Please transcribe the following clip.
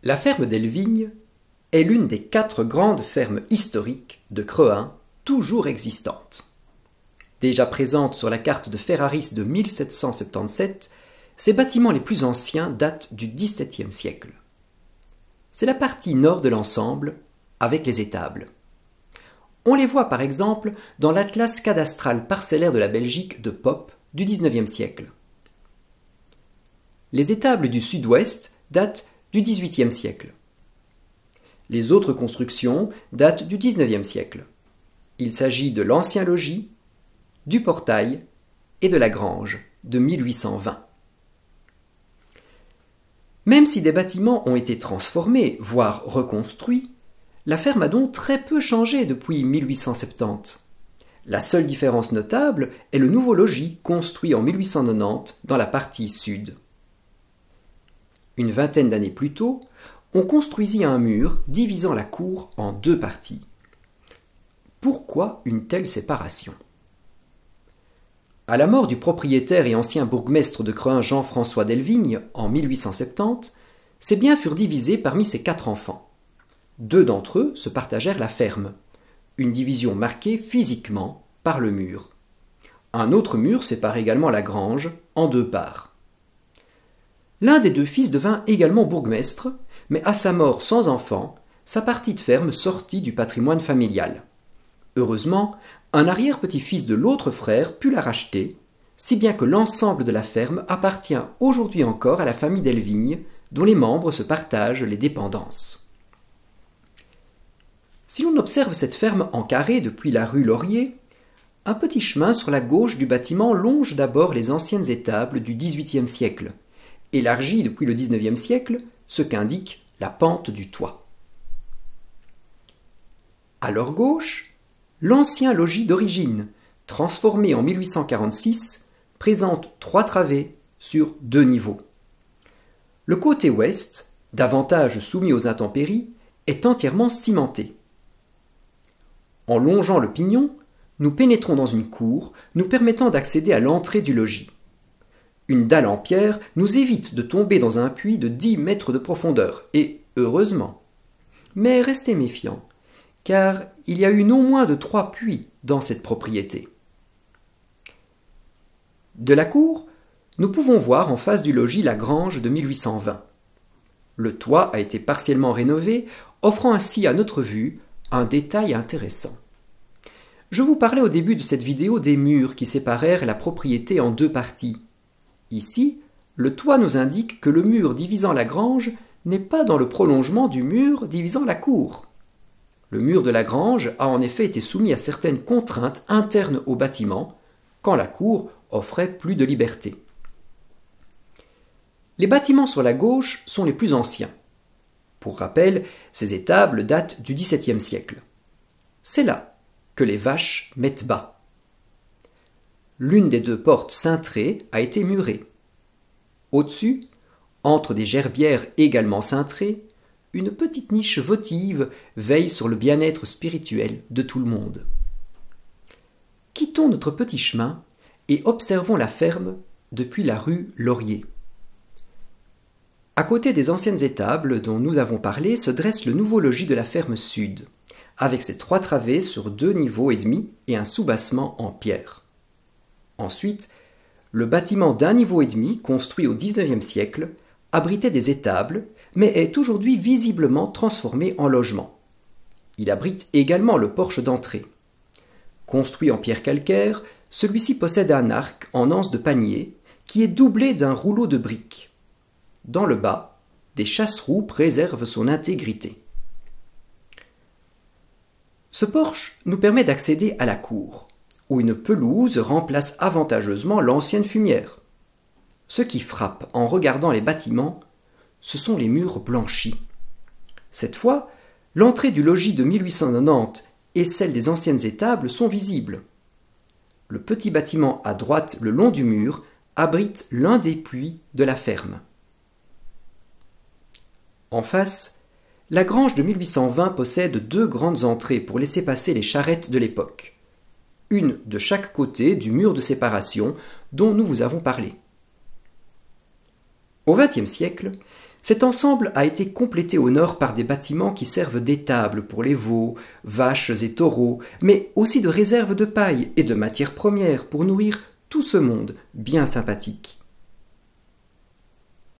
La ferme d'Elvigne est l'une des 4 grandes fermes historiques de Crehin toujours existantes. Déjà présente sur la carte de Ferraris de 1777, ces bâtiments les plus anciens datent du XVIIe siècle. C'est la partie nord de l'ensemble, avec les étables. On les voit par exemple dans l'atlas cadastral parcellaire de la Belgique de Popp du XIXe siècle. Les étables du sud-ouest datent du XVIIIe siècle. Les autres constructions datent du XIXe siècle. Il s'agit de l'ancien logis, du portail et de la grange de 1820. Même si des bâtiments ont été transformés, voire reconstruits, la ferme a donc très peu changé depuis 1870. La seule différence notable est le nouveau logis construit en 1890 dans la partie sud. Une vingtaine d'années plus tôt, on construisit un mur divisant la cour en 2 parties. Pourquoi une telle séparation ? À la mort du propriétaire et ancien bourgmestre de Crehin Jean-François d'Elvigne en 1870, ses biens furent divisés parmi ses 4 enfants. 2 d'entre eux se partagèrent la ferme, une division marquée physiquement par le mur. Un autre mur sépare également la grange en 2 parts. L'un des 2 fils devint également bourgmestre, mais à sa mort sans enfant, sa partie de ferme sortit du patrimoine familial. Heureusement, un arrière-petit-fils de l'autre frère put la racheter, si bien que l'ensemble de la ferme appartient aujourd'hui encore à la famille d'Elvigne, dont les membres se partagent les dépendances. Si l'on observe cette ferme en carré depuis la rue Laurier, un petit chemin sur la gauche du bâtiment longe d'abord les anciennes étables du XVIIIe siècle, élargi depuis le XIXe siècle, ce qu'indique la pente du toit. À leur gauche, l'ancien logis d'origine, transformé en 1846, présente 3 travées sur 2 niveaux. Le côté ouest, davantage soumis aux intempéries, est entièrement cimenté. En longeant le pignon, nous pénétrons dans une cour nous permettant d'accéder à l'entrée du logis. Une dalle en pierre nous évite de tomber dans un puits de 10 mètres de profondeur, et heureusement. Mais restez méfiants, car il y a eu non moins de 3 puits dans cette propriété. De la cour, nous pouvons voir en face du logis la grange de 1820. Le toit a été partiellement rénové, offrant ainsi à notre vue un détail intéressant. Je vous parlais au début de cette vidéo des murs qui séparèrent la propriété en 2 parties. Ici, le toit nous indique que le mur divisant la grange n'est pas dans le prolongement du mur divisant la cour. Le mur de la grange a en effet été soumis à certaines contraintes internes au bâtiment, quand la cour offrait plus de liberté. Les bâtiments sur la gauche sont les plus anciens. Pour rappel, ces étables datent du XVIIe siècle. C'est là que les vaches mettent bas. L'une des 2 portes cintrées a été murée. Au-dessus, entre des gerbières également cintrées, une petite niche votive veille sur le bien-être spirituel de tout le monde. Quittons notre petit chemin et observons la ferme depuis la rue Laurier. À côté des anciennes étables dont nous avons parlé se dresse le nouveau logis de la ferme sud, avec ses 3 travées sur 2 niveaux et demi et un soubassement en pierre. Ensuite, le bâtiment d'1 niveau et demi, construit au XIXe siècle, abritait des étables, mais est aujourd'hui visiblement transformé en logement. Il abrite également le porche d'entrée. Construit en pierre calcaire, celui-ci possède un arc en anse de panier qui est doublé d'un rouleau de briques. Dans le bas, des chasse-roues préservent son intégrité. Ce porche nous permet d'accéder à la cour, où une pelouse remplace avantageusement l'ancienne fumière. Ce qui frappe en regardant les bâtiments, ce sont les murs blanchis. Cette fois, l'entrée du logis de 1890 et celle des anciennes étables sont visibles. Le petit bâtiment à droite le long du mur abrite l'un des puits de la ferme. En face, la grange de 1820 possède 2 grandes entrées pour laisser passer les charrettes de l'époque, une de chaque côté du mur de séparation dont nous vous avons parlé. Au XXe siècle, Cet ensemble a été complété au nord par des bâtiments qui servent d'étables pour les veaux, vaches et taureaux, mais aussi de réserves de paille et de matières premières pour nourrir tout ce monde bien sympathique.